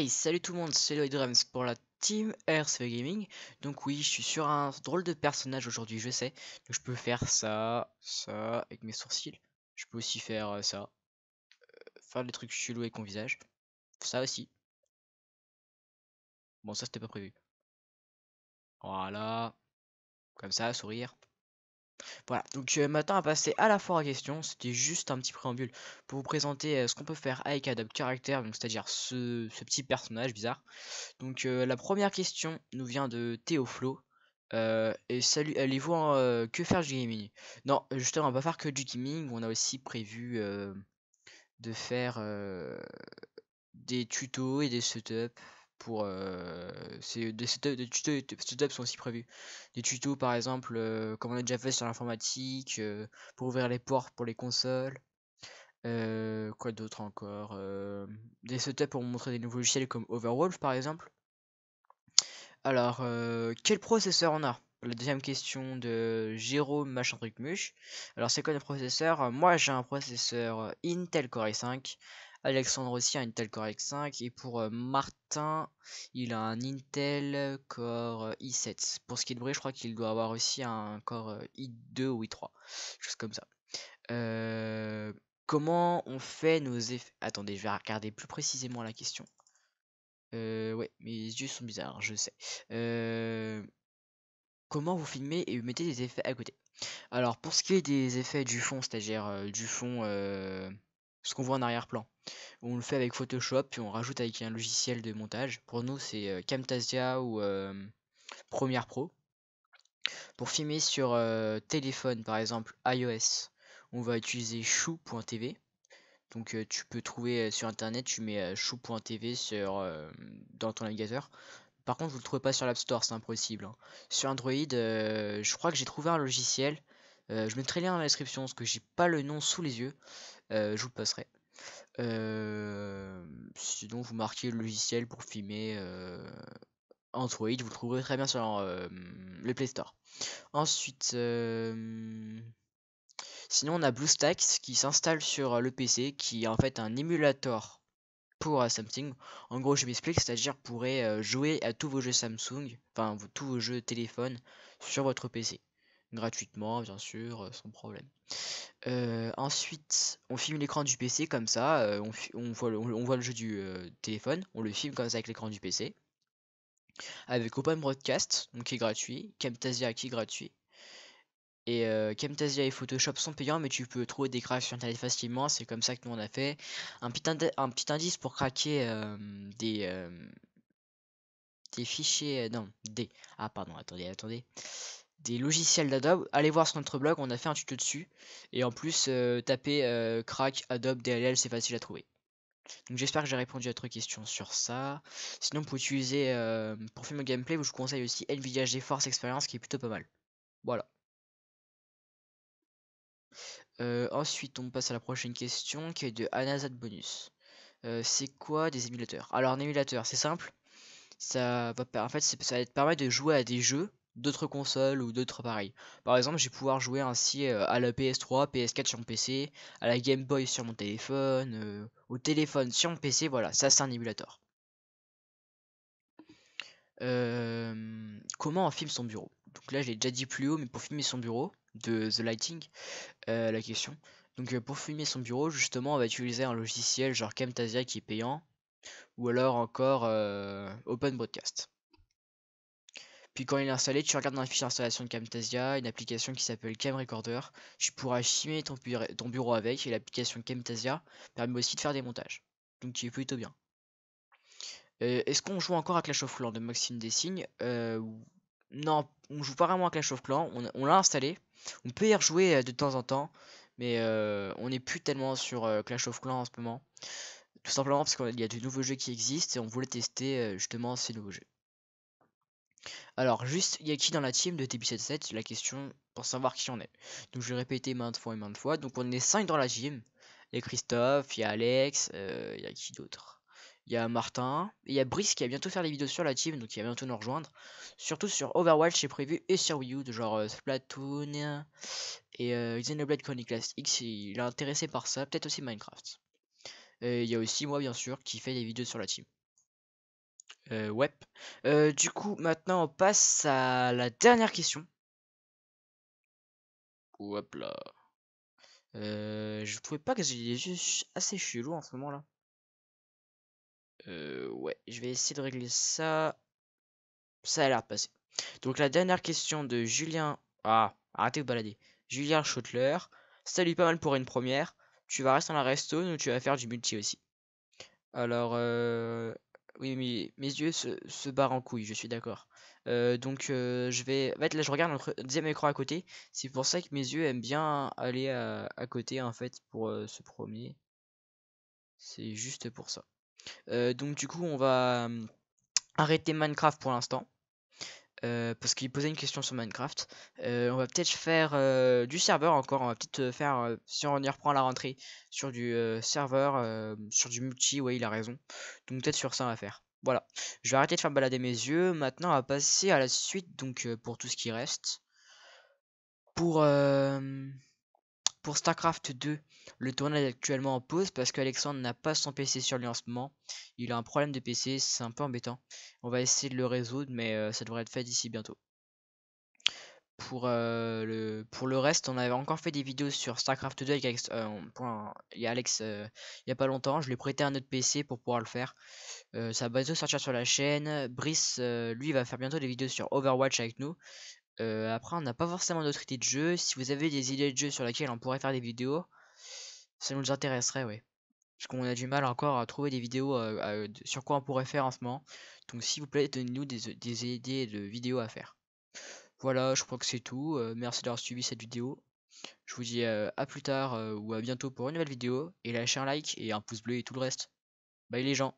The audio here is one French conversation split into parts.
Hey, salut tout le monde, c'est Loïdrams pour la team RCV Gaming. Donc oui, je suis sur un drôle de personnage aujourd'hui, je sais. Donc je peux faire ça, ça, avec mes sourcils. Je peux aussi faire ça, faire des trucs chelous avec mon visage. Ça aussi. Bon, ça c'était pas prévu. Voilà, comme ça, sourire. Voilà, donc maintenant à passer à la foire à questions. C'était juste un petit préambule pour vous présenter ce qu'on peut faire avec Adobe Character, donc c'est-à-dire ce petit personnage bizarre. Donc la première question nous vient de Théoflo. Et salut, allez-vous que faire du gaming? Non, justement, on va pas faire que du gaming. On a aussi prévu de faire des tutos et des setups pour des tutos et des setups sont aussi prévus. Des tutos par exemple, comme on a déjà fait sur l'informatique, pour ouvrir les portes pour les consoles. Quoi d'autre encore? Des setups pour montrer des nouveaux logiciels comme Overwolf par exemple. Alors, quel processeur on a? La deuxième question de Jérôme machin truc muche. Alors, c'est quoi le processeur? Moi, j'ai un processeur Intel Core i5. Alexandre aussi a un Intel Core i5. Et pour Martin, il a un Intel Core i7. Pour ce qui est de bruit, je crois qu'il doit avoir aussi un Core i2 ou i3. Chose comme ça. Euh, Comment on fait nos effets? Attendez, je vais regarder plus précisément la question. Ouais, mes yeux sont bizarres, je sais. Euh, Comment vous filmez et vous mettez des effets à côté? Alors, pour ce qui est des effets du fond, c'est-à-dire du fond, ce qu'on voit en arrière-plan, on le fait avec Photoshop, puis on rajoute avec un logiciel de montage. Pour nous, c'est Camtasia ou Premiere Pro. Pour filmer sur téléphone, par exemple iOS, on va utiliser chou.tv. Donc tu peux trouver sur internet, tu mets chou.tv dans ton navigateur. Par contre, vous le trouvez pas sur l'App Store, c'est impossible, hein. Sur Android, je crois que j'ai trouvé un logiciel. Je mettrai le lien dans la description parce que j'ai pas le nom sous les yeux. Je vous le passerai. Sinon, vous marquez le logiciel pour filmer Android. Vous le trouverez très bien sur le Play Store. Ensuite, sinon on a BlueStacks qui s'installe sur le PC, qui est en fait un émulateur pour Samsung. En gros, je m'explique, c'est-à-dire vous pourrez jouer à tous vos jeux Samsung, enfin tous vos jeux téléphone sur votre PC. Gratuitement, bien sûr, sans problème. Ensuite, on filme l'écran du PC comme ça, on voit le jeu du téléphone, on le filme comme ça avec l'écran du PC. Avec Open Broadcast, donc qui est gratuit, Camtasia qui est gratuit. Et Camtasia et Photoshop sont payants, mais tu peux trouver des cracks sur internet facilement. C'est comme ça que nous on a fait. Un petit indice pour craquer des fichiers. Non, des. Ah, pardon, attendez. Des logiciels d'Adobe. Allez voir sur notre blog, on a fait un tuto dessus. Et en plus, tapez crack Adobe DLL, c'est facile à trouver. Donc j'espère que j'ai répondu à votre question sur ça. Sinon, pour utiliser pour filmer le gameplay, je vous conseille aussi Nvidia GeForce Experience qui est plutôt pas mal. Voilà. Ensuite, on passe à la prochaine question qui est de Anazat Bonus. C'est quoi des émulateurs? Alors, un émulateur, c'est simple. En fait, ça va te permettre de jouer à des jeux d'autres consoles ou d'autres appareils. Par exemple, je vais pouvoir jouer ainsi à la PS3, PS4 sur mon PC, à la Game Boy sur mon téléphone, au téléphone sur mon PC. Voilà, ça c'est un émulateur. Comment on filme son bureau? Donc là, je l'ai déjà dit plus haut, mais pour filmer son bureau de The Lighting, la question. Donc pour filmer son bureau, justement, on va utiliser un logiciel genre Camtasia qui est payant, ou alors encore Open Broadcast. Puis quand il est installé, tu regardes dans la fiche d'installation de Camtasia, une application qui s'appelle Cam Recorder. Tu pourras filmer ton bureau avec, et l'application Camtasia permet aussi de faire des montages. Donc qui est plutôt bien. Est-ce qu'on joue encore à Clash of Clans de Maxime Dessignes? Non, on joue pas vraiment à Clash of Clans, on l'a installé. On peut y rejouer de temps en temps, mais on n'est plus tellement sur Clash of Clans en ce moment. Tout simplement parce qu'il y a de nouveaux jeux qui existent et on voulait tester justement ces nouveaux jeux. Alors, juste, il y a qui dans la team de TB77? C'est la question pour savoir qui on est. Donc, je vais répéter maintes fois et maintes fois. Donc, on est 5 dans la team. Il y a Christophe, il y a Alex, il y a qui d'autre? Il y a Martin, et il y a Brice qui va bientôt faire des vidéos sur la team, donc il va bientôt nous rejoindre. Surtout sur Overwatch, c'est prévu, et sur Wii U, de genre Splatoon et Xenoblade Chronicles X, il est intéressé par ça, peut-être aussi Minecraft. Et il y a aussi moi, bien sûr, qui fait des vidéos sur la team. Ouais. Du coup, maintenant, on passe à la dernière question. Hop là. Je trouvais pas que j'ai des yeux assez chelous en ce moment là. Ouais, je vais essayer de régler ça. Ça a l'air de passer. Donc la dernière question de Julien. Ah, arrêtez de balader. Julien Schottler. Salut, pas mal pour une première. Tu vas rester dans la resto ou tu vas faire du multi aussi? Alors, oui, mais mes yeux se barrent en couille, je suis d'accord. Donc, je vais. En fait, là, je regarde notre deuxième écran à côté. C'est pour ça que mes yeux aiment bien aller à côté, en fait, pour se promener. C'est juste pour ça. Donc, du coup, on va arrêter Minecraft pour l'instant. Parce qu'il posait une question sur Minecraft. On va peut-être faire du serveur encore. On va peut-être faire, si on y reprend à la rentrée, sur du serveur, sur du multi. Ouais, il a raison. Donc peut-être sur ça on va faire. Voilà. Je vais arrêter de faire balader mes yeux. Maintenant, on va passer à la suite. Donc pour tout ce qui reste. Pour, pour StarCraft 2, le tournage est actuellement en pause parce qu'Alexandre n'a pas son PC sur lui en ce moment. Il a un problème de PC, c'est un peu embêtant. On va essayer de le résoudre, mais ça devrait être fait d'ici bientôt. Pour le reste, on avait encore fait des vidéos sur StarCraft 2 avec Alex, il y a Alex il y a pas longtemps. Je lui ai prêté un autre PC pour pouvoir le faire. Ça va bientôt sortir sur la chaîne. Brice, lui, va faire bientôt des vidéos sur Overwatch avec nous. Après, on n'a pas forcément d'autres idées de jeu. Si vous avez des idées de jeu sur lesquelles on pourrait faire des vidéos, ça nous intéresserait, ouais. Parce qu'on a du mal encore à trouver des vidéos sur quoi on pourrait faire en ce moment. Donc, s'il vous plaît, donnez-nous des idées de vidéos à faire. Voilà, je crois que c'est tout. Merci d'avoir suivi cette vidéo. Je vous dis à plus tard ou à bientôt pour une nouvelle vidéo. Et lâchez un like et un pouce bleu et tout le reste. Bye les gens.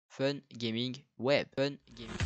Fun gaming. Ouais, fun gaming.